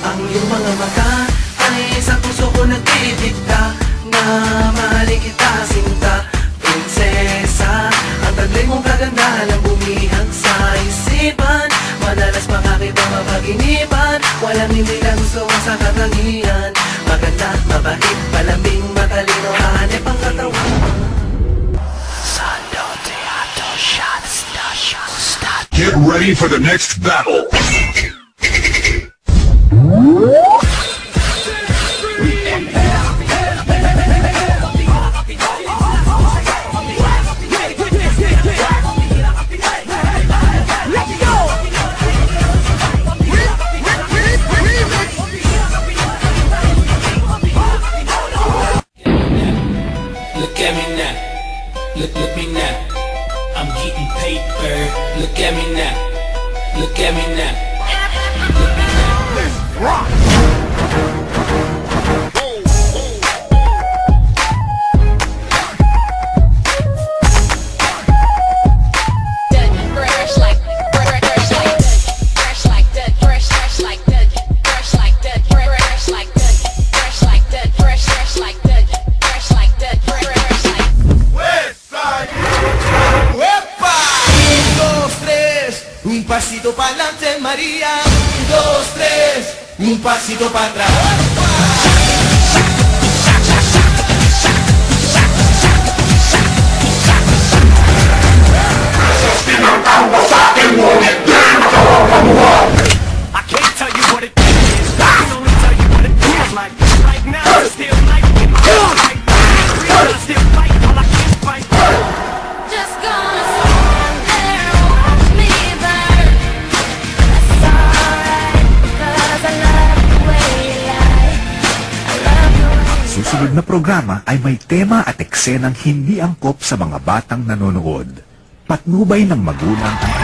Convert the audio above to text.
Ang iyong mga mata ay sa puso ko nagdidikta na mahalin kita, sinta, prinsesa. Ang taglay mong kagandahan ang bumihag sa isipan. Madalas makakita mapaginipan, walang hindi lang gusto mo sa katangian. Maganda, mabait, palambing, matalino, hanep ang katawan. Sando Teatro Shots. Get ready for the next battle. Look at me now, look me now. I'm getting paper. Look at me now, look at me now. Look me now. Let's rock. Un pasito pa'lante, María. 1, 2, 3. Un pasito para atrás. I can't tell you what it is. I can only tell you what it feels like. Right now, it's still life in my life. I still fight while I can't fight. Just gonna stand there and watch me burn. That's alright, 'cause I love the way you lie. I love the way you Susunod na programa ay may tema at eksenang hindi angkop sa mga batang nanonood. Patnubay ng magulang ang